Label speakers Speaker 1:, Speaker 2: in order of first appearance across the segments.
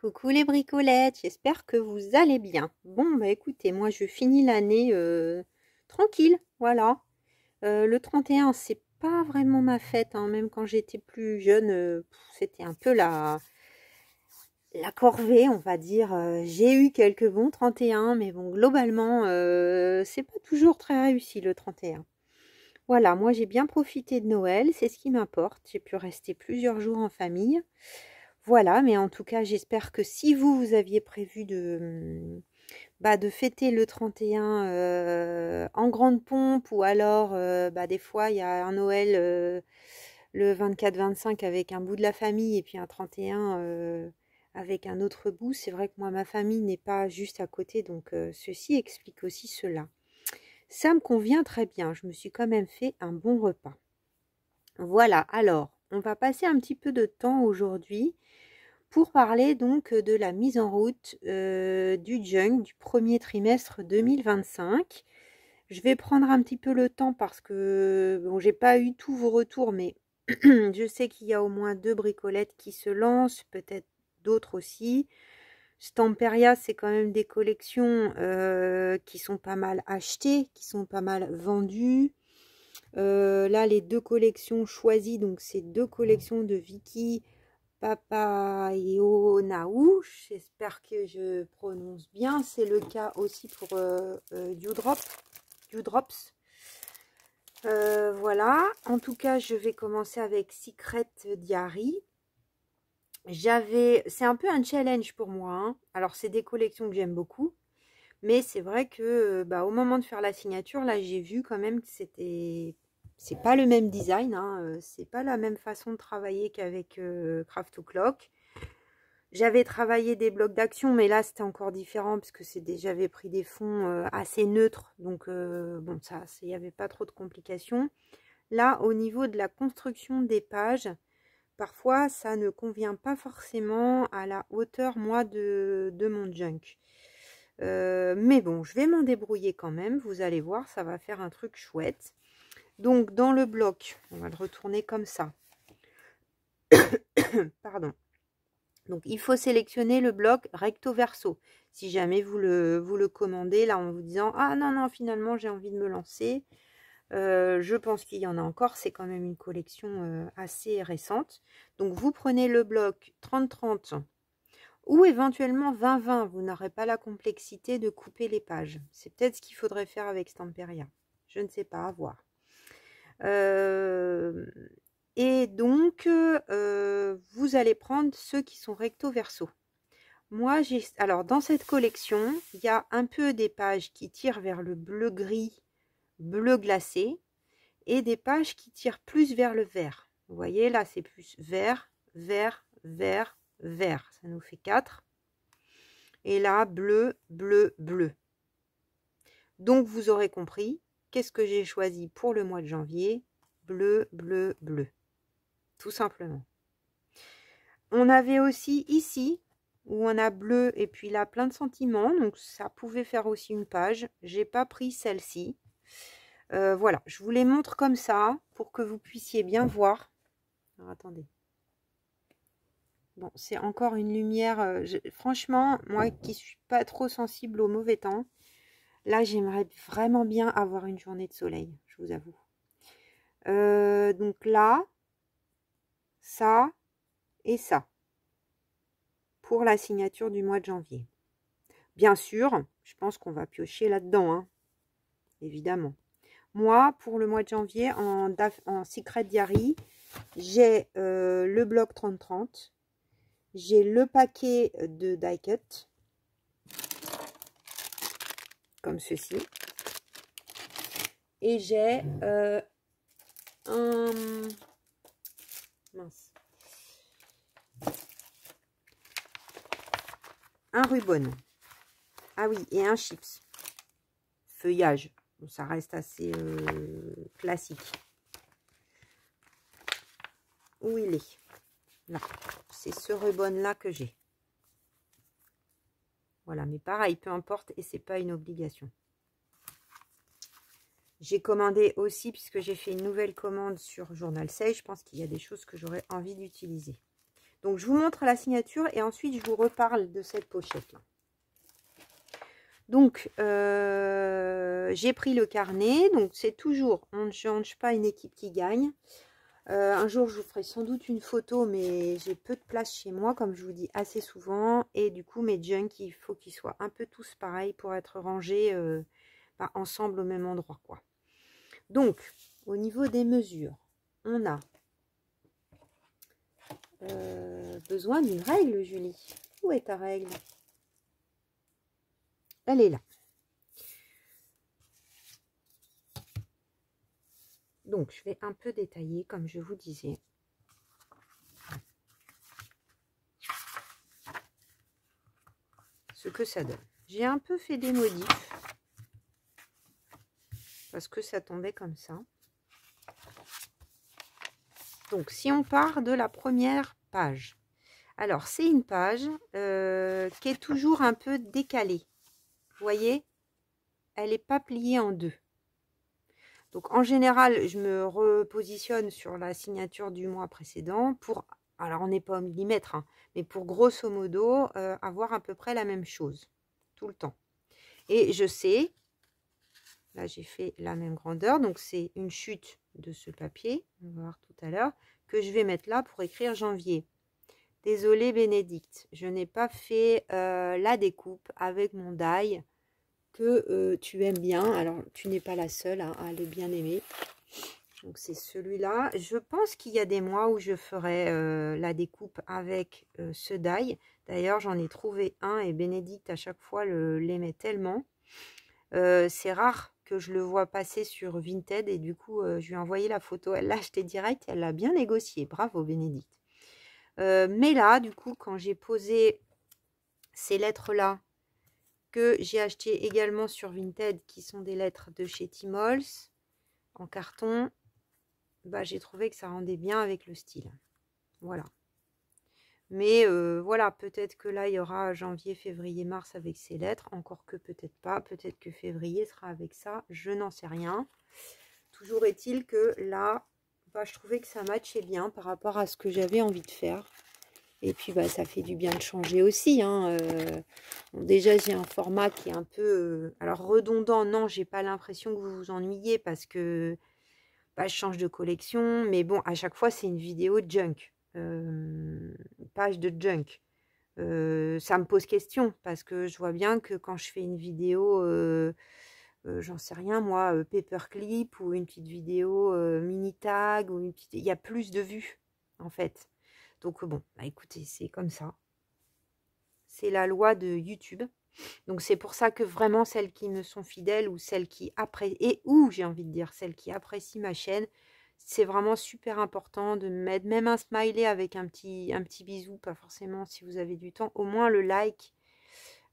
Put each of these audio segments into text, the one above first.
Speaker 1: Coucou les bricolettes, j'espère que vous allez bien. Bon, bah écoutez, moi je finis l'année tranquille, voilà. Le 31, c'est pas vraiment ma fête, hein. Même quand j'étais plus jeune, c'était un peu la corvée, on va dire. J'ai eu quelques bons 31, mais bon, globalement, c'est pas toujours très réussi le 31. Voilà, moi j'ai bien profité de Noël, c'est ce qui m'importe. J'ai pu rester plusieurs jours en famille. Voilà, mais en tout cas, j'espère que si vous aviez prévu de fêter le 31 en grande pompe, ou alors des fois il y a un Noël le 24-25 avec un bout de la famille et puis un 31 avec un autre bout. C'est vrai que moi, ma famille n'est pas juste à côté, donc ceci explique aussi cela. Ça me convient très bien, je me suis quand même fait un bon repas. Voilà, alors, on va passer un petit peu de temps aujourd'hui pour parler donc de la mise en route du junk du premier trimestre 2025. Je vais prendre un petit peu le temps parce que bon, j'ai pas eu tous vos retours, mais je sais qu'il y a au moins 2 bricolettes qui se lancent, peut-être d'autres aussi. Stamperia, c'est quand même des collections qui sont pas mal achetées, qui sont pas mal vendues. Là, les 2 collections choisies, donc c'est 2 collections de Vicky Papaionaou, j'espère que je prononce bien. C'est le cas aussi pour Dewdrops. Voilà, en tout cas, je vais commencer avec Secret Diary. C'est un peu un challenge pour moi, hein. Alors, c'est des collections que j'aime beaucoup, mais c'est vrai que au moment de faire la signature, là, j'ai vu quand même que c'est pas le même design, hein. C'est pas la même façon de travailler qu'avec Craft to Clock. J'avais travaillé des blocs d'action, mais là c'était encore différent parce que j'avais pris des fonds assez neutres, donc bon, ça, il n'y avait pas trop de complications. Là, au niveau de la construction des pages, parfois ça ne convient pas forcément à la hauteur, moi, de mon junk. Mais bon, je vais m'en débrouiller quand même, vous allez voir, ça va faire un truc chouette. Donc dans le bloc, on va le retourner comme ça. Pardon. Donc, il faut sélectionner le bloc recto verso. Si jamais vous le commandez, là, en vous disant « Ah non, non, finalement, j'ai envie de me lancer. Je pense qu'il y en a encore. C'est quand même une collection assez récente. Donc, vous prenez le bloc 30-30 ou éventuellement 20-20. Vous n'aurez pas la complexité de couper les pages. C'est peut-être ce qu'il faudrait faire avec Stamperia. Je ne sais pas, à voir. Et donc, vous allez prendre ceux qui sont recto verso. Moi, alors dans cette collection, il y a un peu des pages qui tirent vers le bleu-gris, bleu glacé, et des pages qui tirent plus vers le vert. Vous voyez, là, c'est plus vert, vert, vert, vert. Ça nous fait 4. Et là, bleu, bleu, bleu. Donc, vous aurez compris, qu'est-ce que j'ai choisi pour le mois de janvier? Bleu, bleu, bleu. Tout simplement. On avait aussi ici, où on a bleu et puis là plein de sentiments, donc ça pouvait faire aussi une page. J'ai pas pris celle-ci. Voilà, je vous les montre comme ça pour que vous puissiez bien voir. Alors, attendez. Bon, c'est encore une lumière. Franchement, moi qui suis pas trop sensible au mauvais temps, là j'aimerais vraiment bien avoir une journée de soleil, je vous avoue. Donc là, ça et ça. Pour la signature du mois de janvier. Bien sûr, je pense qu'on va piocher là-dedans, hein, évidemment. Moi, pour le mois de janvier, en Secret Diary, j'ai le bloc 30-30, j'ai le paquet de die cut, comme ceci, et j'ai un ruban. Ah oui, et un chips. Feuillage. Bon, ça reste assez classique. Où il est? Là. C'est ce ruban là que j'ai. Voilà, mais pareil, peu importe, et c'est pas une obligation. J'ai commandé aussi, puisque j'ai fait une nouvelle commande sur Journal Sage, je pense qu'il y a des choses que j'aurais envie d'utiliser. Donc, je vous montre la signature et ensuite, je vous reparle de cette pochette-là. Donc, j'ai pris le carnet. Donc, c'est toujours, on ne change pas une équipe qui gagne. Un jour, je vous ferai sans doute une photo, mais j'ai peu de place chez moi, comme je vous dis assez souvent. Et du coup, mes junk, il faut qu'ils soient un peu tous pareils pour être rangés ensemble au même endroit, quoi. Donc, au niveau des mesures, on a besoin d'une règle, Julie. Où est ta règle? Elle est là. Donc, je vais un peu détailler, comme je vous disais. Ce que ça donne. J'ai un peu fait des modifs. Parce que ça tombait comme ça. Donc, si on part de la première page. Alors, c'est une page qui est toujours un peu décalée. Vous voyez? Elle n'est pas pliée en deux. Donc, en général, je me repositionne sur la signature du mois précédent pour, alors on n'est pas au millimètre, hein, mais pour grosso modo, avoir à peu près la même chose, tout le temps. Et je sais, là j'ai fait la même grandeur, donc c'est une chute de ce papier, on va voir tout à l'heure, que je vais mettre là pour écrire janvier. Désolée Bénédicte, je n'ai pas fait la découpe avec mon die que tu aimes bien. Alors, tu n'es pas la seule à le bien aimer. Donc, c'est celui-là. Je pense qu'il y a des mois où je ferai la découpe avec ce die. D'ailleurs, j'en ai trouvé un et Bénédicte, à chaque fois, l'aimait tellement. C'est rare que je le vois passer sur Vinted et du coup, je lui ai envoyé la photo. Elle l'a acheté direct. Elle l'a bien négocié. Bravo, Bénédicte. Mais là, du coup, quand j'ai posé ces lettres-là, que j'ai acheté également sur Vinted, qui sont des lettres de chez Timols, en carton, bah, j'ai trouvé que ça rendait bien avec le style. Voilà. Mais voilà, peut-être que là, il y aura janvier, février, mars avec ces lettres. Encore que peut-être pas. Peut-être que février sera avec ça. Je n'en sais rien. Toujours est-il que là, bah, je trouvais que ça matchait bien par rapport à ce que j'avais envie de faire. Et puis, bah, ça fait du bien de changer aussi. Hein. Bon, déjà, j'ai un format qui est un peu... alors, redondant, non, j'ai pas l'impression que vous vous ennuyez parce que bah, je change de collection. Mais bon, à chaque fois, c'est une vidéo de junk. Page de junk. Ça me pose question parce que je vois bien que quand je fais une vidéo... j'en sais rien, moi, paperclip ou une petite vidéo mini tag, ou une petite... il y a plus de vues, en fait. Donc bon, bah écoutez, c'est comme ça. C'est la loi de YouTube. Donc c'est pour ça que vraiment celles qui me sont fidèles ou celles qui apprécient, et ou j'ai envie de dire celles qui apprécient ma chaîne, c'est vraiment super important de mettre même un smiley avec un petit bisou, pas forcément si vous avez du temps, au moins le like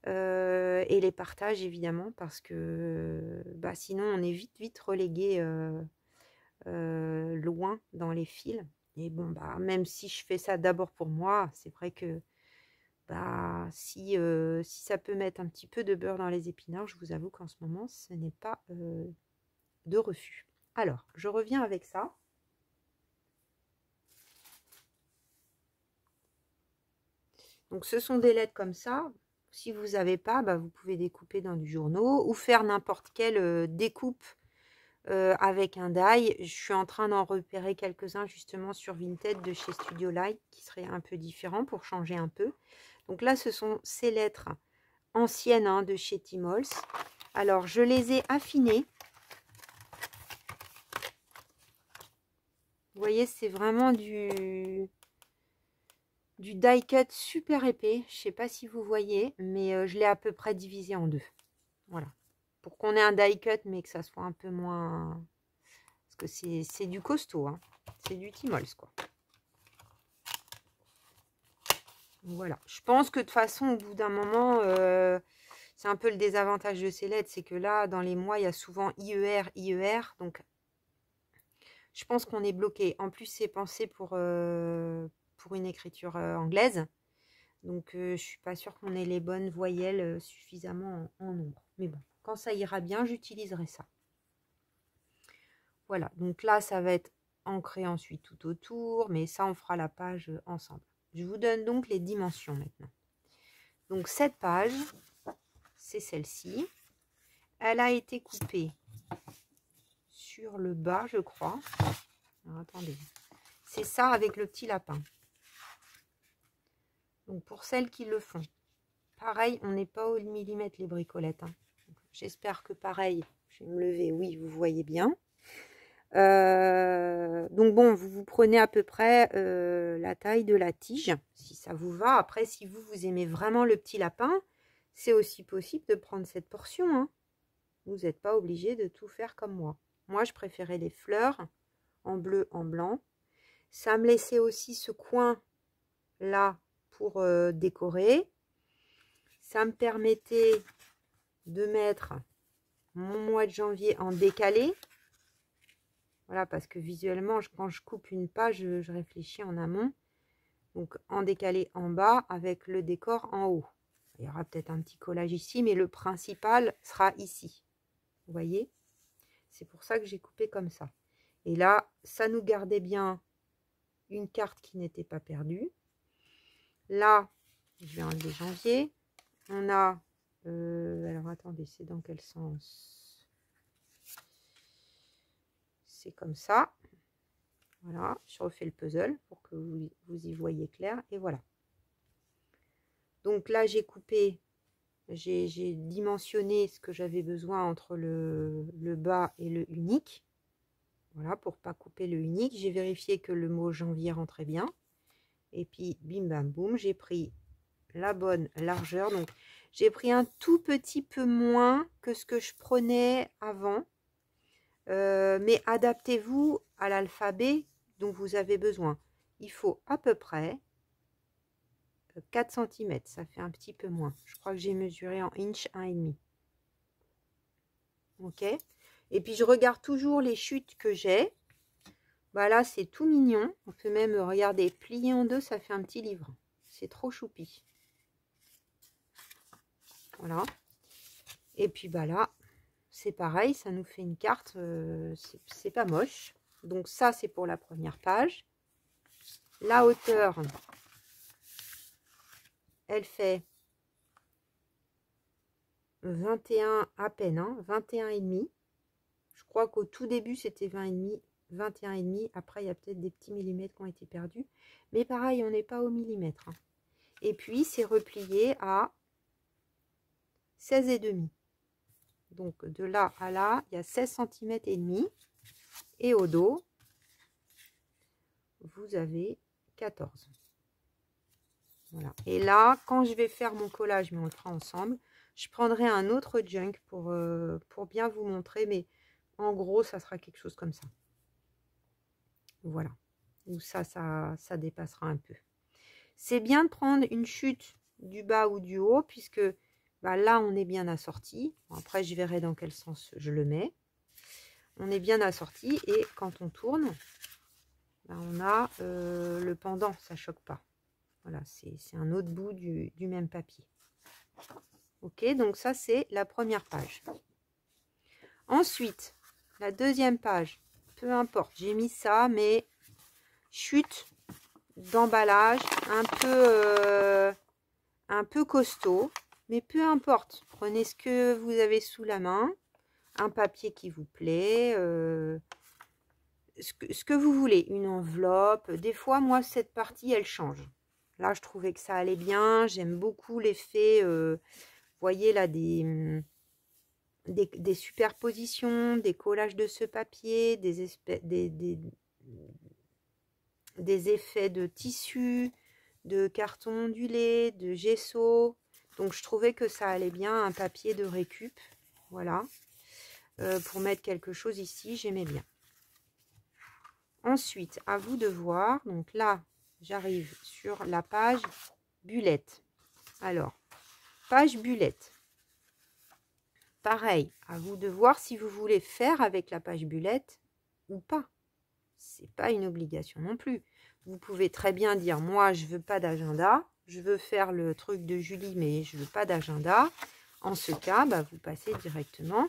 Speaker 1: et les partages évidemment, parce que bah, sinon on est vite relégué loin dans les fils. Et bon, bah, même si je fais ça d'abord pour moi, c'est vrai que bah, si ça peut mettre un petit peu de beurre dans les épinards, je vous avoue qu'en ce moment, ce n'est pas de refus. Alors, je reviens avec ça. Donc, ce sont des lettres comme ça. Si vous n'avez pas, bah, vous pouvez découper dans du journaux ou faire n'importe quelle découpe avec un die. Je suis en train d'en repérer quelques-uns justement sur Vinted de chez Studio Light qui seraient un peu différents pour changer un peu. Donc là, ce sont ces lettres anciennes hein, de chez Timols. Alors, je les ai affinées. Vous voyez, c'est vraiment du die cut super épais. Je ne sais pas si vous voyez, mais je l'ai à peu près divisé en deux. Voilà. Pour qu'on ait un die cut, mais que ça soit un peu moins... parce que c'est du costaud. Hein. C'est du Timols, quoi. Voilà. Je pense que de toute façon, au bout d'un moment, c'est un peu le désavantage de ces lettres. C'est que là, dans les mois, il y a souvent IER, IER. Donc, je pense qu'on est bloqué. En plus, c'est pensé pour une écriture anglaise. Donc, je ne suis pas sûre qu'on ait les bonnes voyelles suffisamment en nombre. Mais bon, quand ça ira bien, j'utiliserai ça. Voilà. Donc là, ça va être ancré ensuite tout autour. Mais ça, on fera la page ensemble. Je vous donne donc les dimensions maintenant. Donc cette page, c'est celle-ci. Elle a été coupée sur le bas, je crois. Alors, attendez. C'est ça avec le petit lapin. Donc pour celles qui le font, pareil, on n'est pas au millimètre les bricolettes. Hein. J'espère que pareil, je vais me lever, oui, vous voyez bien. Donc bon, vous prenez à peu près la taille de la tige, si ça vous va. Après, si vous aimez vraiment le petit lapin, c'est aussi possible de prendre cette portion. Hein. Vous n'êtes pas obligé de tout faire comme moi. Moi, je préférais les fleurs en bleu, en blanc. Ça me laissait aussi ce coin là pour décorer. Ça me permettait de mettre mon mois de janvier en décalé. Voilà, parce que visuellement, quand je coupe une page, je réfléchis en amont. Donc, en décalé en bas avec le décor en haut. Il y aura peut-être un petit collage ici, mais le principal sera ici. Vous voyez? C'est pour ça que j'ai coupé comme ça. Et là, ça nous gardait bien une carte qui n'était pas perdue. Là, je vais enlever janvier. On a... alors, attendez, c'est dans quel sens? C'est comme ça. Voilà, je refais le puzzle pour que vous y voyez clair. Et voilà. Donc là, j'ai coupé, j'ai dimensionné ce que j'avais besoin entre le bas et le unique. Voilà, pour pas couper le unique. J'ai vérifié que le mot janvier rentrait bien. Et puis, bim, bam, boum, j'ai pris la bonne largeur. Donc, j'ai pris un tout petit peu moins que ce que je prenais avant. Mais adaptez-vous à l'alphabet dont vous avez besoin. Il faut à peu près 4 cm, ça fait un petit peu moins. Je crois que j'ai mesuré en inch 1,5. Ok. Et puis je regarde toujours les chutes que j'ai. Bah là, c'est tout mignon. On peut même regarder, plier en deux, ça fait un petit livre. C'est trop choupi. Voilà. Et puis bah là, c'est pareil, ça nous fait une carte. C'est pas moche. Donc ça, c'est pour la première page. La hauteur, elle fait 21 à peine, hein, 21,5. Je crois qu'au tout début, c'était 20,5, 21,5. Après, il y a peut-être des petits millimètres qui ont été perdus. Mais pareil, on n'est pas au millimètre. Hein. Et puis, c'est replié à 16,5. Donc, de là à là, il y a 16 cm et demi. Et au dos, vous avez 14. Voilà. Et là, quand je vais faire mon collage, mais on le fera ensemble, je prendrai un autre junk pour bien vous montrer. Mais en gros, ça sera quelque chose comme ça. Voilà. Ou ça dépassera un peu. C'est bien de prendre une chute du bas ou du haut, puisque bah, là, on est bien assorti. Bon, après, je verrai dans quel sens je le mets. On est bien assorti et quand on tourne, bah, on a le pendant, ça ne choque pas. Voilà, c'est un autre bout du même papier. Ok, donc ça, c'est la première page. Ensuite, la deuxième page, peu importe, j'ai mis ça, mais chute d'emballage un peu costaud, mais peu importe. Prenez ce que vous avez sous la main, un papier qui vous plaît, ce que vous voulez, une enveloppe. Des fois, moi, cette partie, elle change. Là, je trouvais que ça allait bien. J'aime beaucoup l'effet, vous voyez là, des superpositions, des collages de ce papier, des effets de tissu, de carton ondulé, de gesso. Donc, je trouvais que ça allait bien, un papier de récup. Voilà. Pour mettre quelque chose ici, j'aimais bien. Ensuite, à vous de voir. Donc là, j'arrive sur la page bullette. Alors, page bullette. Pareil, à vous de voir si vous voulez faire avec la page bullette ou pas. C'est pas une obligation non plus. Vous pouvez très bien dire, moi, je veux pas d'agenda. Je veux faire le truc de Julie, mais je veux pas d'agenda. En ce cas, bah, vous passez directement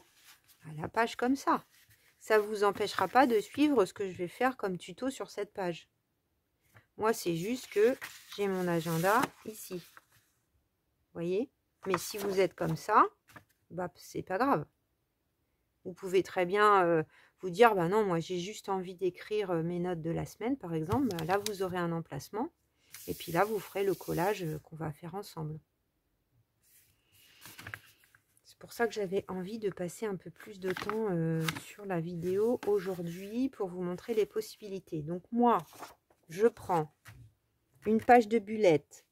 Speaker 1: à la page comme ça. Ça ne vous empêchera pas de suivre ce que je vais faire comme tuto sur cette page. Moi, c'est juste que j'ai mon agenda ici. Vous voyez? Mais si vous êtes comme ça, bah, c'est pas grave. Vous pouvez très bien vous dire, bah non, moi j'ai juste envie d'écrire mes notes de la semaine, par exemple. Bah, là, vous aurez un emplacement. Et puis là, vous ferez le collage qu'on va faire ensemble. C'est pour ça que j'avais envie de passer un peu plus de temps sur la vidéo aujourd'hui pour vous montrer les possibilités. Donc moi, je prends une page de bullettes.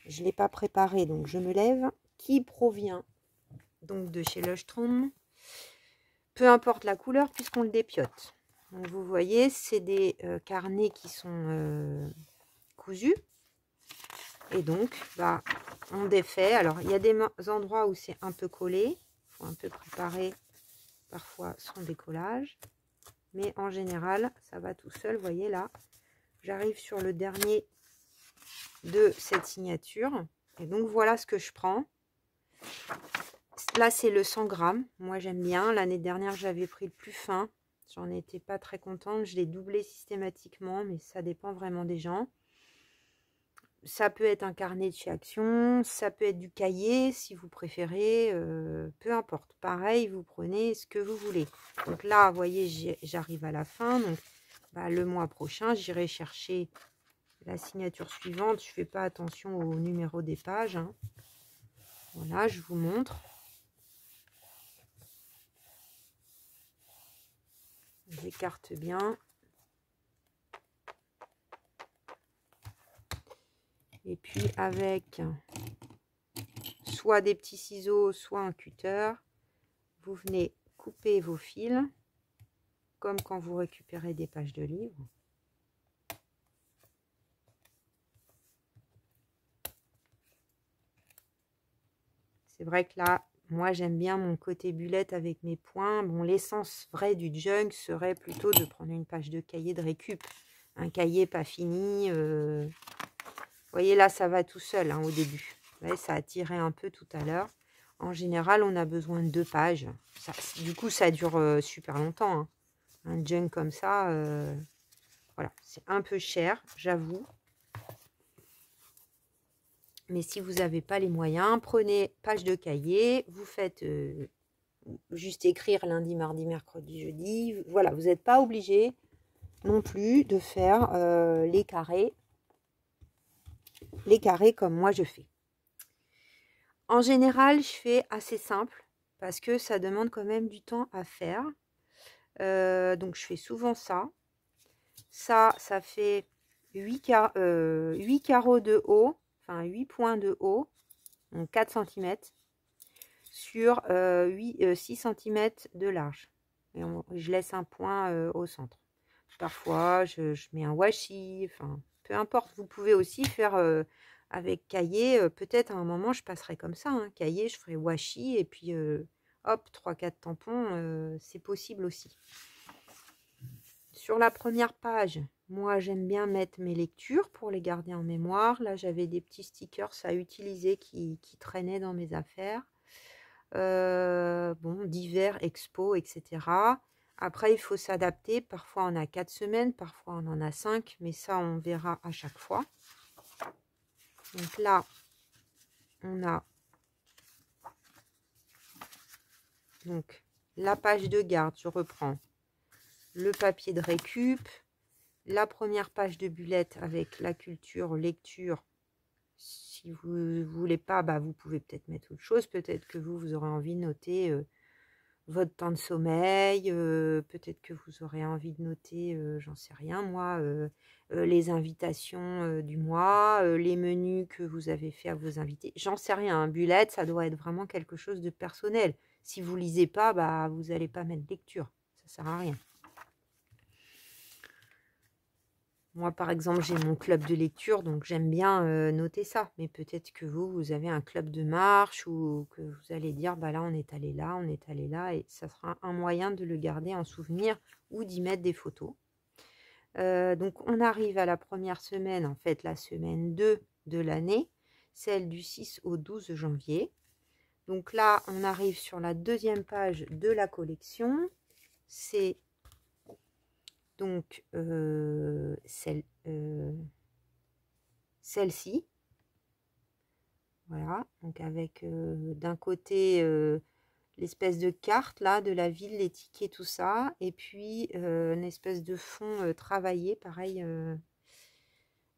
Speaker 1: Je ne l'ai pas préparée, donc je me lève. Qui provient donc de chez Leuchtturm. Peu importe la couleur puisqu'on le dépiote. Donc vous voyez, c'est des carnets qui sont cousus. Et donc, bah, on défait. Alors, il y a des endroits où c'est un peu collé. Il faut un peu préparer parfois son décollage. Mais en général, ça va tout seul. Vous voyez là, j'arrive sur le dernier de cette signature. Et donc, voilà ce que je prends. Là, c'est le 100 grammes. Moi, j'aime bien. L'année dernière, j'avais pris le plus fin. J'en étais pas très contente. Je l'ai doublé systématiquement, mais ça dépend vraiment des gens. Ça peut être un carnet de chez Action, ça peut être du cahier si vous préférez, peu importe. Pareil, vous prenez ce que vous voulez. Donc là, vous voyez, j'arrive à la fin. Donc bah, le mois prochain, j'irai chercher la signature suivante. Je ne fais pas attention au numéro des pages. Hein. Voilà, je vous montre. J'écarte bien. Et puis avec soit des petits ciseaux, soit un cutter, vous venez couper vos fils, comme quand vous récupérez des pages de livres. C'est vrai que là, moi j'aime bien mon côté bullette avec mes points. Bon, l'essence vraie du junk serait plutôt de prendre une page de cahier de récup. Un cahier pas fini. Vous voyez là, ça va tout seul hein, au début. Vous voyez, ça a tiré un peu tout à l'heure. En général, on a besoin de 2 pages. Ça, du coup, ça dure super longtemps. Hein. Un junk comme ça, voilà, c'est un peu cher, j'avoue. Mais si vous n'avez pas les moyens, prenez page de cahier, vous faites juste écrire lundi, mardi, mercredi, jeudi. Voilà, vous n'êtes pas obligé non plus de faire les carrés comme moi je fais. En général, je fais assez simple parce que ça demande quand même du temps à faire. Donc, je fais souvent ça. Ça fait 8 carreaux de haut, enfin 8 points de haut, donc 4 cm, sur 6 cm de large. Et je laisse un point au centre. Parfois, je mets un washi, enfin, peu importe. Vous pouvez aussi faire avec cahier. Peut-être à un moment, je passerai comme ça. Hein. Cahier, je ferai washi et puis hop, 3-4 tampons, c'est possible aussi. Sur la première page, moi, j'aime bien mettre mes lectures pour les garder en mémoire. Là, j'avais des petits stickers à utiliser qui traînaient dans mes affaires. Bon, divers, expo, etc. Après, il faut s'adapter. Parfois, on a 4 semaines, parfois, on en a 5. Mais ça, on verra à chaque fois. Donc là, on a donc la page de garde. Je reprends le papier de récup. La première page de bullette avec la culture, lecture. Si vous ne voulez pas, bah, vous pouvez peut-être mettre autre chose. Peut-être que vous aurez envie de noter votre temps de sommeil. Peut-être que vous aurez envie de noter, j'en sais rien moi, les invitations du mois, les menus que vous avez fait à vos invités. J'en sais rien. Un bullet, ça doit être vraiment quelque chose de personnel. Si vous lisez pas, bah, vous n'allez pas mettre lecture. Ça sert à rien. Moi, par exemple, j'ai mon club de lecture, donc j'aime bien noter ça. Mais peut-être que vous avez un club de marche ou que vous allez dire, bah là, on est allé là, on est allé là. Et ça sera un moyen de le garder en souvenir ou d'y mettre des photos. Donc, on arrive à la première semaine, en fait, la semaine 2 de l'année, celle du 6 au 12 janvier. Donc là, on arrive sur la deuxième page de la collection. C'est Donc, celle-ci. Voilà, donc avec d'un côté l'espèce de carte là de la ville, les tickets, tout ça, et puis une espèce de fond travaillé, pareil,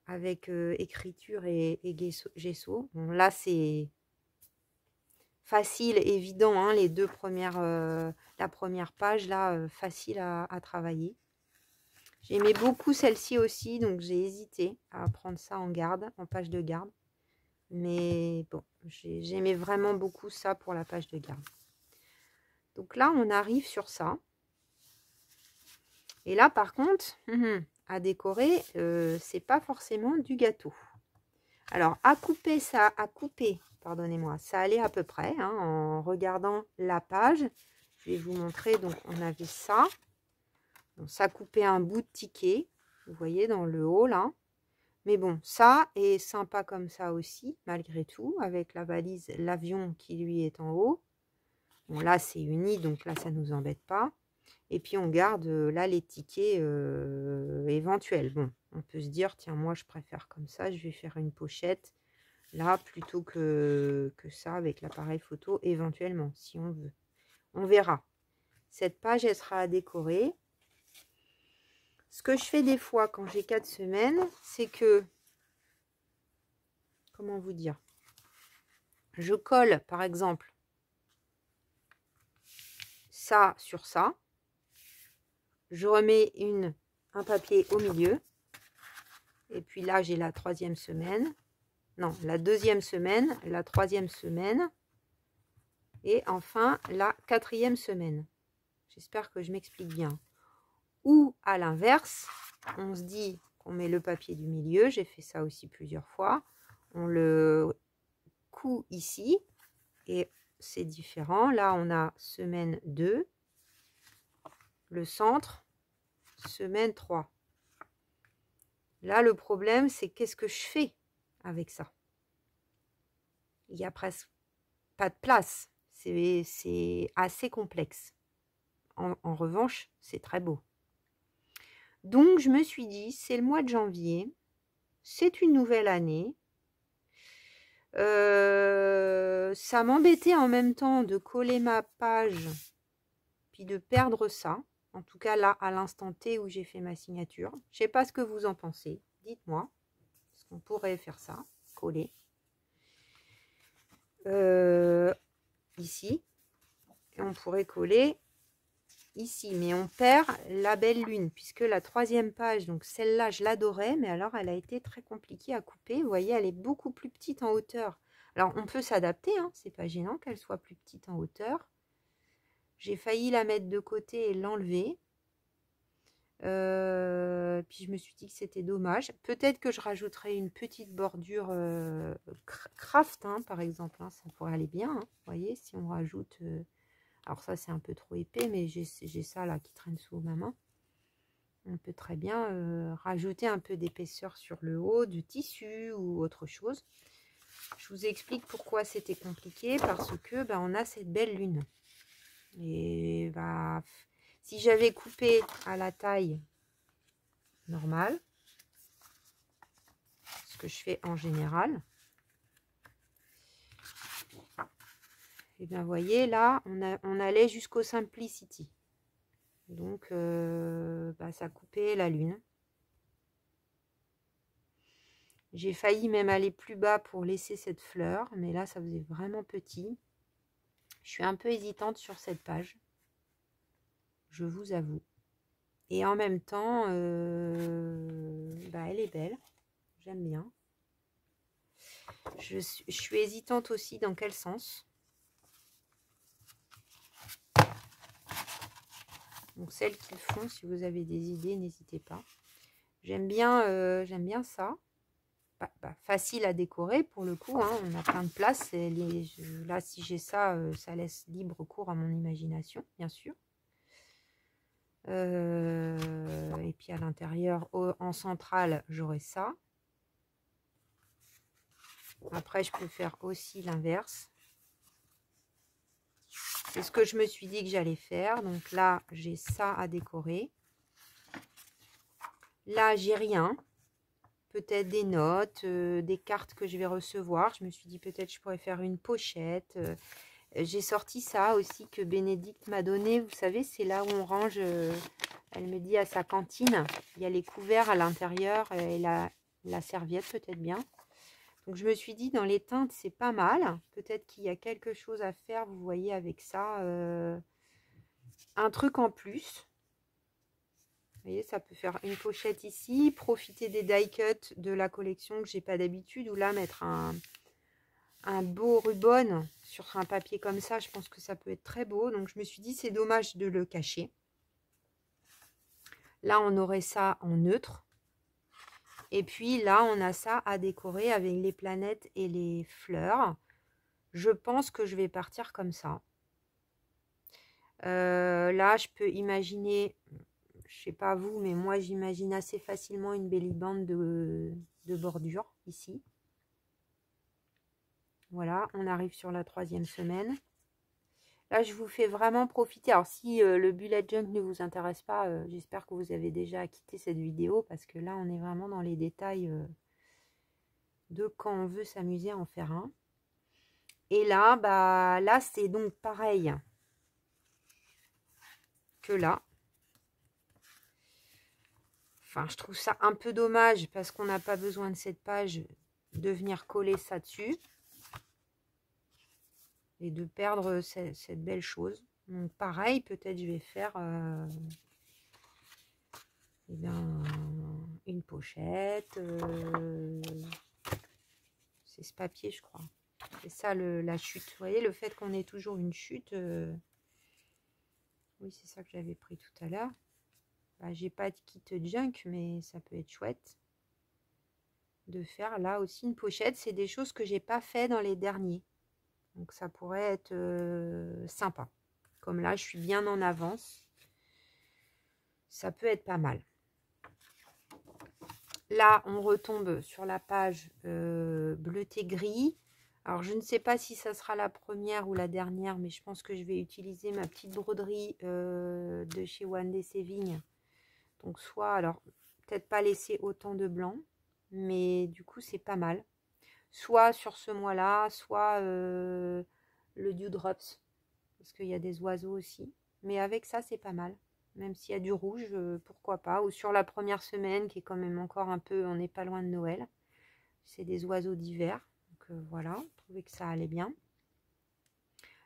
Speaker 1: avec écriture et gesso. Bon, là c'est facile, évident, hein, les deux premières, la première page là, facile à travailler. J'aimais beaucoup celle-ci aussi, donc j'ai hésité à prendre ça en garde, en page de garde. Mais bon, j'aimais vraiment beaucoup ça pour la page de garde. Donc là, on arrive sur ça. Et là, par contre, à décorer, c'est pas forcément du gâteau. Alors, à couper, pardonnez-moi, ça allait à peu près, hein, en regardant la page. Je vais vous montrer, donc on avait ça. Donc, ça coupait un bout de ticket, vous voyez, dans le haut, là. Mais bon, ça est sympa comme ça aussi, malgré tout, avec la valise, l'avion qui lui est en haut. Bon, là, c'est uni, donc là, ça ne nous embête pas. Et puis, on garde là les tickets éventuels. Bon, on peut se dire, tiens, moi, je préfère comme ça, je vais faire une pochette là, plutôt que ça, avec l'appareil photo, éventuellement, si on veut. On verra. Cette page, elle sera à décorer. Ce que je fais des fois quand j'ai 4 semaines, c'est que, comment vous dire, je colle par exemple ça sur ça, je remets un papier au milieu, et puis là j'ai la 3e semaine, non, la 2e semaine, la 3e semaine, et enfin la 4e semaine. J'espère que je m'explique bien. Ou à l'inverse, on se dit qu'on met le papier du milieu, j'ai fait ça aussi plusieurs fois, on le coud ici, et c'est différent. Là, on a semaine 2, le centre, semaine 3. Là, le problème, c'est qu'est-ce que je fais avec ça? Il n'y a presque pas de place. C'est assez complexe. En revanche, c'est très beau. Donc, je me suis dit, c'est le mois de janvier, c'est une nouvelle année. Ça m'embêtait en même temps de coller ma page, puis de perdre ça. En tout cas, là, à l'instant T où j'ai fait ma signature. Je ne sais pas ce que vous en pensez. Dites-moi. Est-ce qu'on pourrait faire ça? Coller. Ici. Et on pourrait coller ici, mais on perd la belle lune, puisque la 3e page, donc celle-là, je l'adorais, mais alors elle a été très compliquée à couper. Vous voyez, elle est beaucoup plus petite en hauteur. Alors, on peut s'adapter, hein, c'est pas gênant qu'elle soit plus petite en hauteur. J'ai failli la mettre de côté et l'enlever. Puis je me suis dit que c'était dommage. Peut-être que je rajouterai une petite bordure craft, hein, par exemple. Hein, ça pourrait aller bien. Hein, vous voyez, si on rajoute... alors ça, c'est un peu trop épais, mais j'ai ça là qui traîne sous ma main. On peut très bien rajouter un peu d'épaisseur sur le haut, du tissu ou autre chose. Je vous explique pourquoi c'était compliqué, parce que on a cette belle lune. Et si j'avais coupé à la taille normale, ce que je fais en général, et bien vous voyez là, on allait jusqu'au Simplicity. Donc ça coupait la lune. J'ai failli même aller plus bas pour laisser cette fleur, mais là ça faisait vraiment petit. Je suis un peu hésitante sur cette page, je vous avoue. Et en même temps, elle est belle, j'aime bien. Je suis hésitante aussi dans quel sens. Donc celles qui le font, si vous avez des idées, n'hésitez pas. J'aime bien ça. Facile à décorer pour le coup, hein, on a plein de place. Là, si j'ai ça, ça laisse libre cours à mon imagination, bien sûr. Et puis à l'intérieur, en centrale, j'aurai ça. Après, je peux faire aussi l'inverse. C'est ce que je me suis dit que j'allais faire. Donc là, j'ai ça à décorer. Là, j'ai rien. Peut-être des notes, des cartes que je vais recevoir. Je me suis dit peut-être je pourrais faire une pochette. J'ai sorti ça aussi que Bénédicte m'a donné. Vous savez, c'est là où on range, elle me dit à sa cantine. Il y a les couverts à l'intérieur et la serviette peut-être bien. Donc je me suis dit dans les teintes c'est pas mal. Peut-être qu'il y a quelque chose à faire, vous voyez, avec ça. Un truc en plus. Vous voyez, ça peut faire une pochette ici. Profiter des die cuts de la collection que j'ai pas d'habitude. Ou là, mettre un beau ruban sur un papier comme ça. Je pense que ça peut être très beau. Donc, je me suis dit, c'est dommage de le cacher. Là, on aurait ça en neutre. Et puis là, on a ça à décorer avec les planètes et les fleurs. Je pense que je vais partir comme ça. Là, je peux imaginer... Je sais pas vous, mais moi j'imagine assez facilement une belly band de bordure ici. Voilà, on arrive sur la 3e semaine. Là, je vous fais vraiment profiter. Alors, si le bullet junk ne vous intéresse pas, j'espère que vous avez déjà quitté cette vidéo parce que là, on est vraiment dans les détails de quand on veut s'amuser à en faire un. Et là, bah, là, c'est donc pareil que là. Enfin, je trouve ça un peu dommage parce qu'on n'a pas besoin de cette page de venir coller ça dessus et de perdre cette belle chose. Donc pareil, peut-être je vais faire eh bien, une pochette. C'est ce papier, je crois. C'est ça la chute. Vous voyez, le fait qu'on ait toujours une chute. Oui, c'est ça que j'avais pris tout à l'heure. Bah, j'ai pas de kit junk, mais ça peut être chouette de faire là aussi une pochette. C'est des choses que j'ai pas fait dans les derniers. Donc ça pourrait être sympa. Comme là, je suis bien en avance. Ça peut être pas mal. Là, on retombe sur la page bleuté gris. Alors, je ne sais pas si ça sera la première ou la dernière, mais je pense que je vais utiliser ma petite broderie de chez One Day Saving. Donc, soit, alors, peut-être pas laisser autant de blanc, mais du coup, c'est pas mal. Soit sur ce mois-là, soit le Dewdrops, parce qu'il y a des oiseaux aussi. Mais avec ça, c'est pas mal. Même s'il y a du rouge, pourquoi pas. Ou sur la première semaine, qui est quand même encore un peu, on n'est pas loin de Noël. C'est des oiseaux d'hiver. Donc voilà, je trouvais que ça allait bien.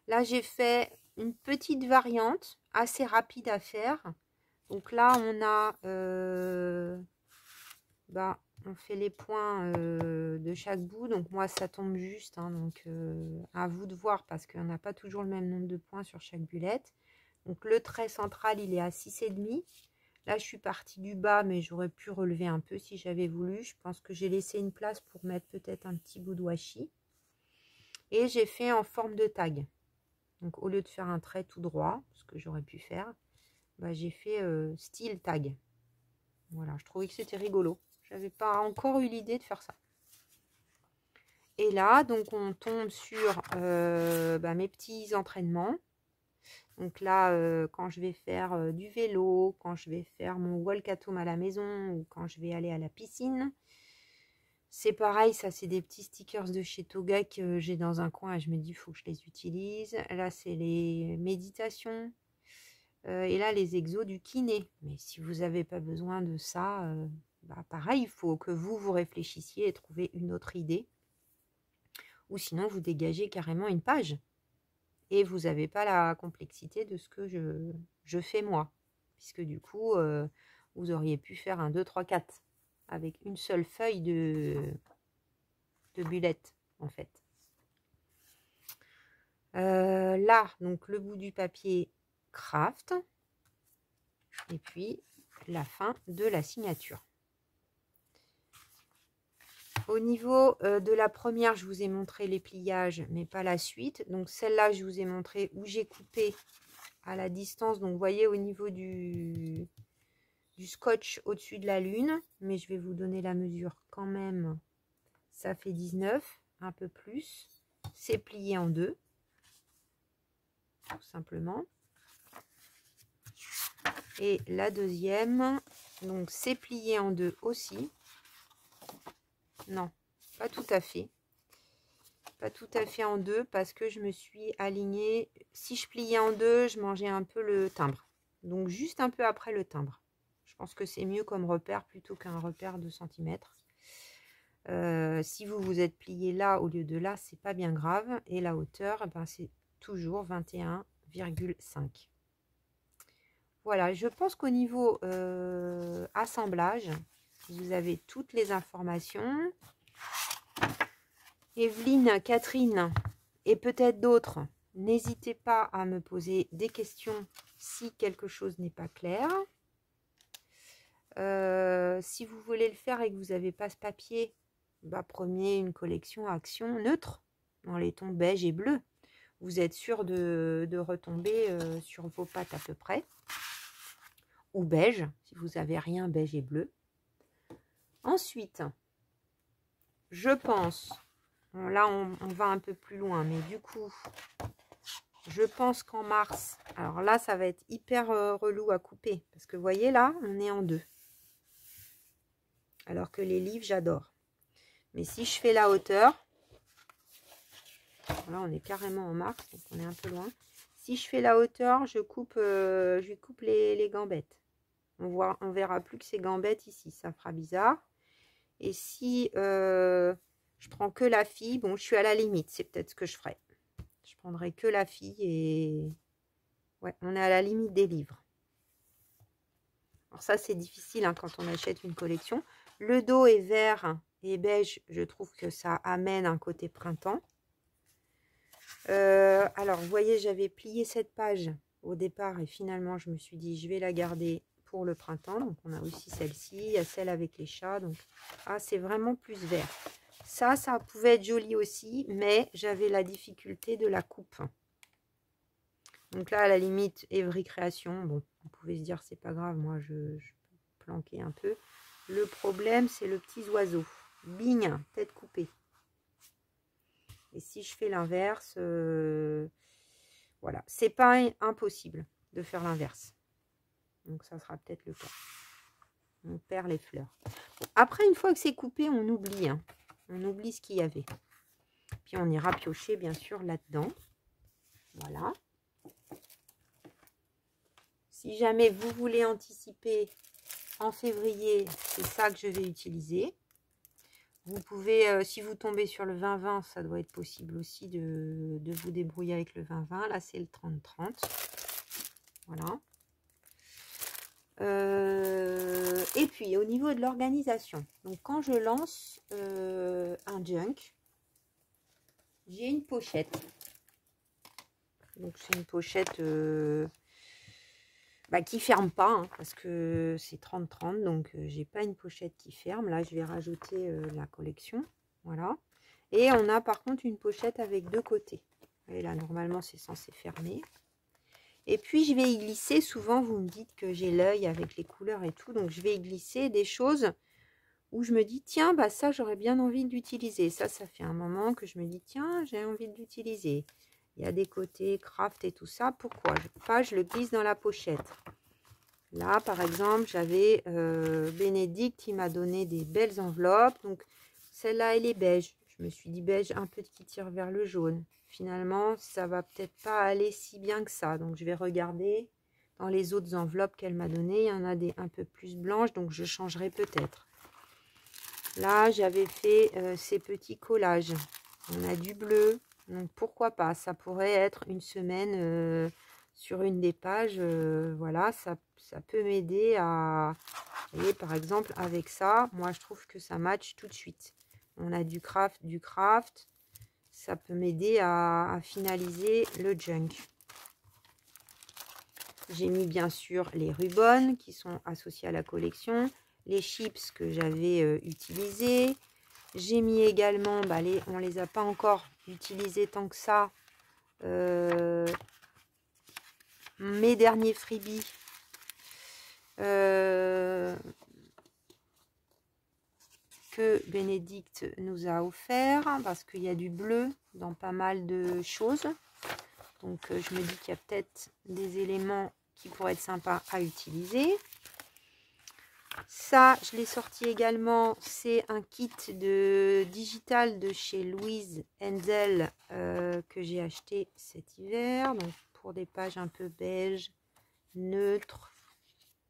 Speaker 1: Là, j'ai fait une petite variante, assez rapide à faire. Donc là, on a... on fait les points de chaque bout. Donc moi, ça tombe juste. Hein, donc à vous de voir, parce qu'on n'a pas toujours le même nombre de points sur chaque bullette. Donc le trait central, il est à 6,5. Là, je suis partie du bas, mais j'aurais pu relever un peu si j'avais voulu. Je pense que j'ai laissé une place pour mettre peut-être un petit bout de washi. Et j'ai fait en forme de tag. Donc au lieu de faire un trait tout droit, ce que j'aurais pu faire, bah, j'ai fait style tag. Voilà, je trouvais que c'était rigolo. J'avais pas encore eu l'idée de faire ça. Et là, donc on tombe sur mes petits entraînements. Donc là, quand je vais faire du vélo, quand je vais faire mon walk at home à la maison ou quand je vais aller à la piscine, c'est pareil, ça c'est des petits stickers de chez Toga que j'ai dans un coin et je me dis, il faut que je les utilise. Là, c'est les méditations et là, les exos du kiné. Mais si vous n'avez pas besoin de ça, pareil, il faut que vous réfléchissiez et trouver une autre idée. Ou sinon, vous dégagez carrément une page. Et vous n'avez pas la complexité de ce que je fais moi. Puisque du coup, vous auriez pu faire un 2, 3, 4 avec une seule feuille de bullette, en fait. Là, donc le bout du papier craft. Et puis, la fin de la signature. Au niveau de la première, je vous ai montré les pliages, mais pas la suite. Donc celle-là, je vous ai montré où j'ai coupé à la distance. Donc vous voyez au niveau du scotch au-dessus de la lune. Mais je vais vous donner la mesure quand même. Ça fait 19, un peu plus. C'est plié en deux, tout simplement. Et la deuxième, Donc c'est plié en deux aussi. Non, pas tout à fait. Pas tout à fait en deux parce que je me suis alignée. Si je pliais en deux, je mangeais un peu le timbre. Donc juste un peu après le timbre. Je pense que c'est mieux comme repère plutôt qu'un repère de centimètres. Si vous vous êtes plié là au lieu de là, c'est pas bien grave. Et la hauteur, ben, c'est toujours 21,5. Voilà, je pense qu'au niveau assemblage, vous avez toutes les informations. Evelyne, Catherine et peut-être d'autres, n'hésitez pas à me poser des questions si quelque chose n'est pas clair. Si vous voulez le faire et que vous n'avez pas ce papier, bah, prenez une collection Action neutre dans les tons beige et bleu. Vous êtes sûr de retomber sur vos pattes à peu près. Ou beige, si vous n'avez rien beige et bleu. Ensuite, je pense, bon, là on va un peu plus loin, mais du coup, je pense qu'en mars, alors là ça va être hyper relou à couper, parce que vous voyez là, on est en deux. Alors que les livres, j'adore. Mais si je fais la hauteur, là on est carrément en mars, donc on est un peu loin. Si je fais la hauteur, je coupe les gambettes. On verra plus que ces gambettes ici, ça fera bizarre. Et si je prends que la fille, bon, je suis à la limite, c'est peut-être ce que je ferai. Je prendrai que la fille et... Ouais, on est à la limite des livres. Alors ça, c'est difficile hein, quand on achète une collection. Le dos est vert et beige, je trouve que ça amène un côté printemps. Alors, vous voyez, j'avais plié cette page au départ et finalement, je me suis dit, je vais la garder pour le printemps. Donc, on a aussi celle-ci, il y a celle avec les chats. Donc, ah, c'est vraiment plus vert. Ça pouvait être joli aussi, mais j'avais la difficulté de la coupe. Donc là, à la limite, Evry Création, bon, vous pouvez se dire, c'est pas grave, moi, je peux planquer un peu. Le problème, c'est le petit oiseau. Bing, tête coupée. Et si je fais l'inverse, voilà, c'est pas impossible de faire l'inverse. Donc ça sera peut-être le cas. On perd les fleurs. Bon, après, une fois que c'est coupé, on oublie. Hein. On oublie ce qu'il y avait. Puis on ira piocher, bien sûr, là-dedans. Voilà. Si jamais vous voulez anticiper en février, c'est ça que je vais utiliser. Vous pouvez, si vous tombez sur le 20-20, ça doit être possible aussi de vous débrouiller avec le 20-20. Là, c'est le 30-30. Voilà. Et puis, au niveau de l'organisation, donc quand je lance un junk, j'ai une pochette. Donc, c'est une pochette qui ferme pas, hein, parce que c'est 30-30, donc j'ai pas une pochette qui ferme. Là, je vais rajouter la collection. Voilà. Et on a par contre une pochette avec deux côtés. Et là, normalement, c'est censé fermer. Et puis, je vais y glisser, souvent, vous me dites que j'ai l'œil avec les couleurs et tout. Donc, je vais y glisser des choses où je me dis, tiens, bah ça, j'aurais bien envie d'utiliser. Ça fait un moment que je me dis, tiens, j'ai envie de l'utiliser. Il y a des côtés craft et tout ça. Pourquoi pas je le glisse dans la pochette. Là, par exemple, j'avais Bénédicte qui m'a donné des belles enveloppes. Donc, celle-là, elle est beige. Je me suis dit beige, un peu qui tire vers le jaune. Finalement, ça va peut-être pas aller si bien que ça. Donc, je vais regarder dans les autres enveloppes qu'elle m'a données. Il y en a des un peu plus blanches, donc je changerai peut-être. Là, j'avais fait ces petits collages. On a du bleu. Donc, pourquoi pas? Ça pourrait être une semaine sur une des pages. Voilà, ça peut m'aider à... Vous voyez, par exemple, avec ça, moi, je trouve que ça match tout de suite. On a du craft. Ça peut m'aider à finaliser le junk. J'ai mis bien sûr les rubans qui sont associés à la collection. Les chips que j'avais utilisés. J'ai mis également, on les a pas encore utilisés tant que ça, mes derniers freebies. Que Bénédicte nous a offert, parce qu'il y a du bleu dans pas mal de choses. Donc, je me dis qu'il y a peut-être des éléments qui pourraient être sympas à utiliser. Ça, je l'ai sorti également. C'est un kit de digital de chez Louise Henzel que j'ai acheté cet hiver. Donc, pour des pages un peu beige, neutre.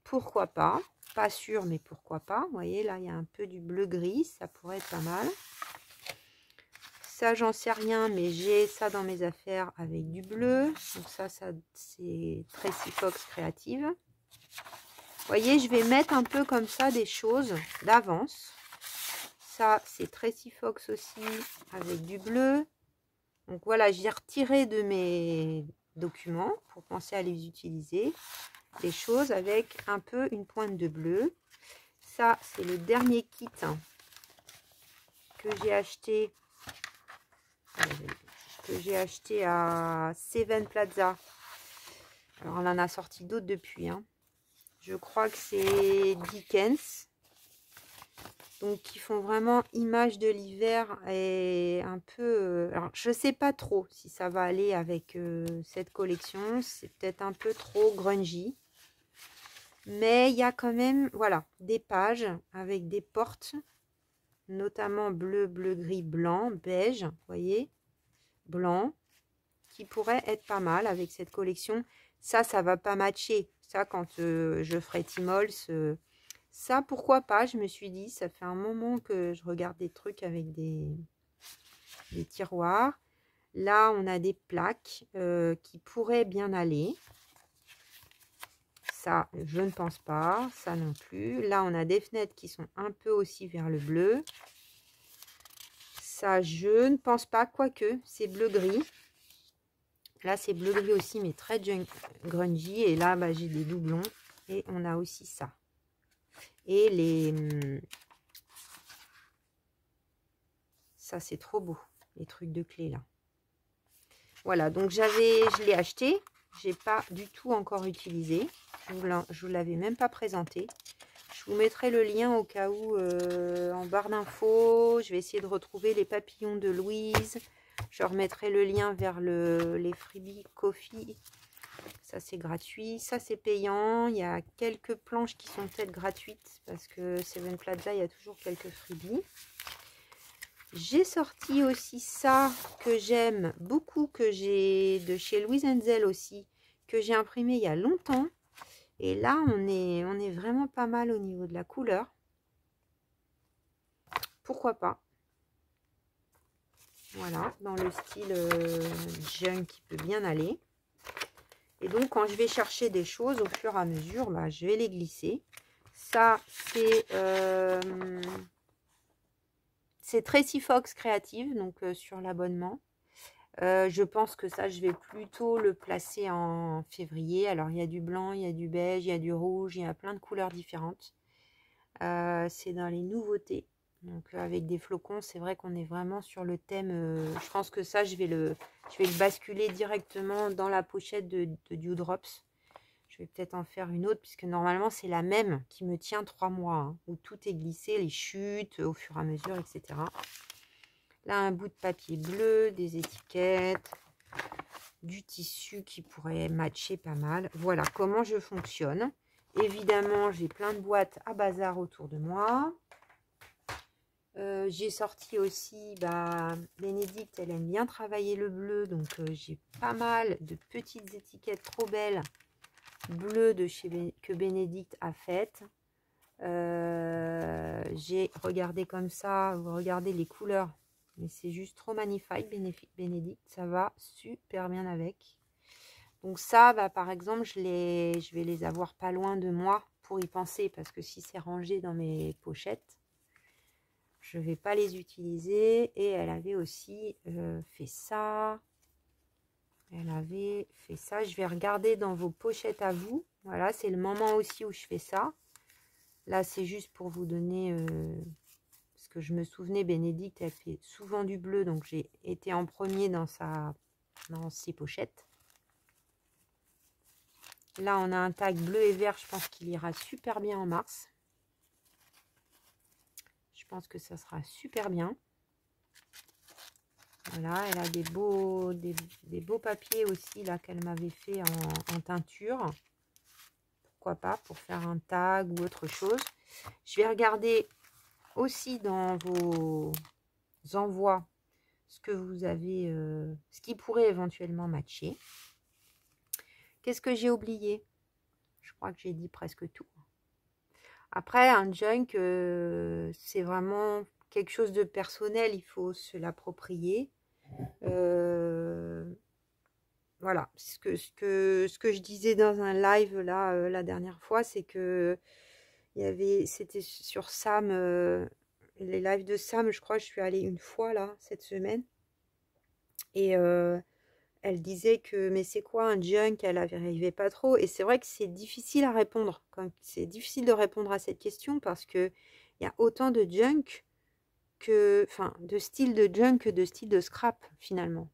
Speaker 1: Pourquoi pas? Pas sûr, mais pourquoi pas? Vous voyez, là, il y a un peu du bleu-gris. Ça pourrait être pas mal. Ça, j'en sais rien, mais j'ai ça dans mes affaires avec du bleu. Donc ça c'est Tracy Fox Créative. Vous voyez, je vais mettre un peu comme ça des choses d'avance. Ça, c'est Tracy Fox aussi avec du bleu. Donc voilà, j'ai retiré de mes documents pour penser à les utiliser. Des choses avec un peu une pointe de bleu. Ça, c'est le dernier kit que j'ai acheté. À Seven Plaza. Alors, on en a sorti d'autres depuis. Je crois que c'est Dickens. Donc, qui font vraiment image de l'hiver et un peu... alors, je sais pas trop si ça va aller avec cette collection. C'est peut-être un peu trop grungy. Mais il y a quand même, voilà, des pages avec des portes, notamment bleu, bleu, gris, blanc, beige, vous voyez, blanc, qui pourrait être pas mal avec cette collection. Ça va pas matcher. Ça, quand je ferai Timols, ça, pourquoi pas, je me suis dit, ça fait un moment que je regarde des trucs avec des tiroirs. Là, on a des plaques qui pourraient bien aller. Ça, je ne pense pas. Ça non plus. Là, on a des fenêtres qui sont un peu aussi vers le bleu. Ça, je ne pense pas, quoique, c'est bleu-gris. Là, c'est bleu-gris aussi, mais très grungy. Et là, bah, j'ai des doublons. Et on a aussi ça. Et les... ça, c'est trop beau. Les trucs de clés, là. Voilà, donc je l'ai acheté. J'ai pas du tout encore utilisé. Je vous l'avais même pas présenté. Je vous mettrai le lien au cas où en barre d'infos. Je vais essayer de retrouver les papillons de Louise. Je remettrai le lien vers les freebies Coffee. Ça, c'est gratuit. Ça, c'est payant. Il y a quelques planches qui sont peut-être gratuites parce que Seven Plaza, il y a toujours quelques freebies. J'ai sorti aussi ça que j'aime beaucoup, que j'ai de chez Louise Henzel aussi, que j'ai imprimé il y a longtemps. Et là, on est vraiment pas mal au niveau de la couleur. Pourquoi pas? Voilà, dans le style junk qui peut bien aller. Et donc, quand je vais chercher des choses, au fur et à mesure, bah, je vais les glisser. Ça, c'est Tracy Fox Créative, donc sur l'abonnement. Je pense que ça, je vais plutôt le placer en février. Alors, il y a du blanc, il y a du beige, il y a du rouge, il y a plein de couleurs différentes. C'est dans les nouveautés. Donc, avec des flocons, c'est vrai qu'on est vraiment sur le thème. Je pense que ça, je vais le basculer directement dans la pochette de Dewdrops. Je vais peut-être en faire une autre, puisque normalement, c'est la même qui me tient 3 mois, où tout est glissé, les chutes, au fur et à mesure, etc. Là, un bout de papier bleu, des étiquettes, du tissu qui pourrait matcher pas mal. Voilà comment je fonctionne. Évidemment, j'ai plein de boîtes à bazar autour de moi. J'ai sorti aussi, Bénédicte, elle aime bien travailler le bleu. Donc, j'ai pas mal de petites étiquettes trop belles bleues que Bénédicte a faites. J'ai regardé comme ça, vous regardez les couleurs. Mais c'est juste trop magnifique, Bénédicte. Ça va super bien avec. Donc ça, par exemple, je vais les avoir pas loin de moi pour y penser. Parce que si c'est rangé dans mes pochettes, je ne vais pas les utiliser. Et elle avait aussi fait ça. Elle avait fait ça. Je vais regarder dans vos pochettes à vous. Voilà, c'est le moment aussi où je fais ça. Là, c'est juste pour vous donner... parce que je me souvenais, Bénédicte, elle fait souvent du bleu. Donc, j'ai été en premier dans ses pochettes. Là, on a un tag bleu et vert. Je pense qu'il ira super bien en mars. Je pense que ça sera super bien. Voilà, elle a des beaux papiers aussi là qu'elle m'avait fait en teinture. Pourquoi pas, pour faire un tag ou autre chose. Je vais regarder aussi dans vos envois ce que vous avez, ce qui pourrait éventuellement matcher. Qu'est-ce que j'ai oublié? Je crois que j'ai dit presque tout. Après, un junk, c'est vraiment quelque chose de personnel, il faut se l'approprier. Voilà, ce que je disais dans un live là la dernière fois, c'est que c'était sur Sam, les lives de Sam, je crois que je suis allée une fois là cette semaine. Et elle disait que mais c'est quoi un junk, elle n'arrivait pas trop. Et c'est vrai que c'est difficile à répondre. C'est difficile de répondre à cette question parce que il y a autant de junk de style de junk que de style de scrap finalement.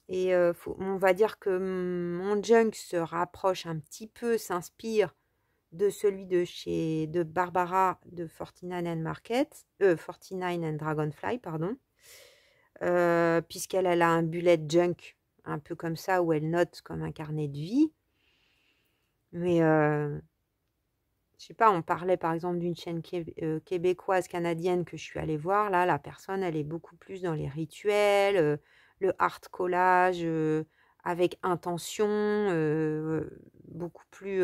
Speaker 1: Et on va dire que mon junk se rapproche un petit peu, s'inspire de celui de Barbara de 49 and Dragonfly, pardon. Puisqu'elle a un bullet junk un peu comme ça où elle note comme un carnet de vie. Mais je sais pas, on parlait par exemple d'une chaîne québécoise, canadienne que je suis allée voir. Là, la personne, elle est beaucoup plus dans les rituels, le art collage avec intention, beaucoup plus,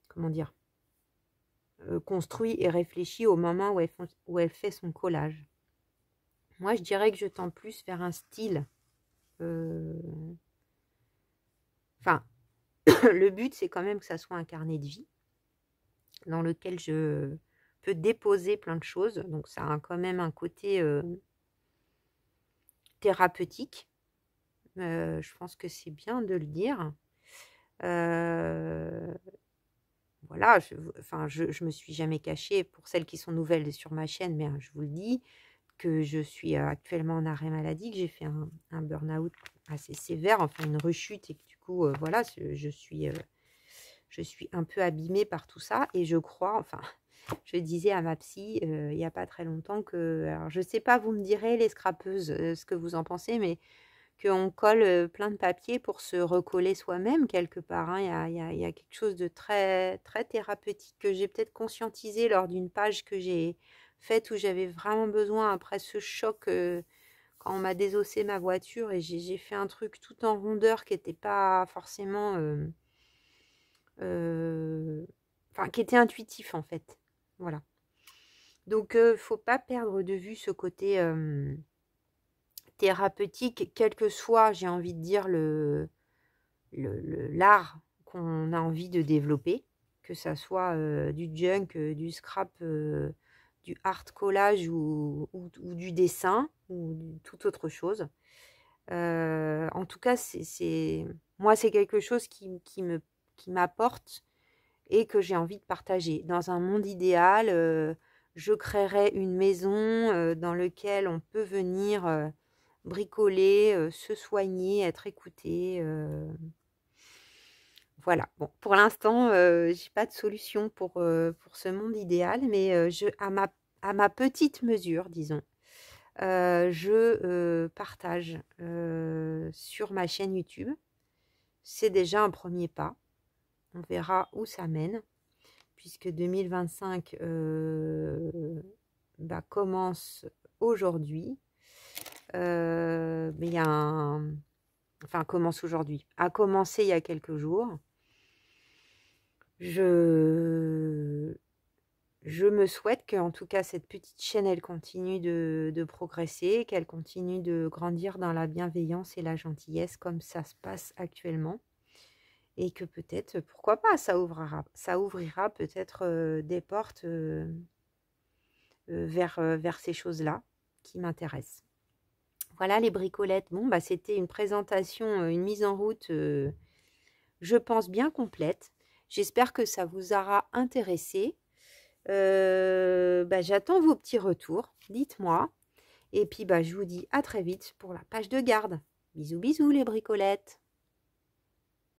Speaker 1: comment dire, construit et réfléchi au moment où elle fait son collage. Moi, je dirais que je tends plus vers un style. Enfin, le but, c'est quand même que ça soit un carnet de vie dans lequel je peux déposer plein de choses. Donc, ça a quand même un côté thérapeutique. Je pense que c'est bien de le dire. Voilà, je me suis jamais cachée, pour celles qui sont nouvelles sur ma chaîne, mais je vous le dis, que je suis actuellement en arrêt maladie, que j'ai fait un burn-out assez sévère, enfin une rechute, et que du coup, voilà, je suis un peu abîmée par tout ça. Et je crois, enfin, je disais à ma psy il n'y a pas très longtemps que, alors je sais pas, vous me direz les scrapeuses ce que vous en pensez, mais qu'on colle plein de papiers pour se recoller soi-même quelque part. Hein. Il y a quelque chose de très, très thérapeutique que j'ai peut-être conscientisé lors d'une page que j'ai faite où j'avais vraiment besoin, après ce choc, quand on m'a désossé ma voiture, et j'ai fait un truc tout en rondeur qui n'était pas forcément... qui était intuitif en fait. Voilà. Donc, faut pas perdre de vue ce côté thérapeutique, quel que soit, j'ai envie de dire, l'art qu'on a envie de développer, que ça soit du junk, du scrap, du art collage ou du dessin ou toute autre chose. En tout cas, moi, c'est quelque chose qui m'apporte et que j'ai envie de partager. Dans un monde idéal, je créerais une maison dans laquelle on peut venir bricoler, se soigner, être écouté. Voilà. Bon, pour l'instant, j'ai pas de solution pour ce monde idéal, mais à ma petite mesure, disons, je partage sur ma chaîne YouTube. C'est déjà un premier pas. On verra où ça mène, puisque 2025 commence aujourd'hui. Mais il y a commence aujourd'hui. A commencé il y a quelques jours. Je me souhaite qu'en tout cas cette petite chaîne, elle continue de progresser, qu'elle continue de grandir dans la bienveillance et la gentillesse comme ça se passe actuellement. Et que peut-être, pourquoi pas, ça ouvrira peut-être des portes vers ces choses-là qui m'intéressent. Voilà les bricolettes. Bon, c'était une présentation, une mise en route, je pense, bien complète. J'espère que ça vous aura intéressé. J'attends vos petits retours, dites-moi. Et puis, je vous dis à très vite pour la page de garde. Bisous, bisous les bricolettes.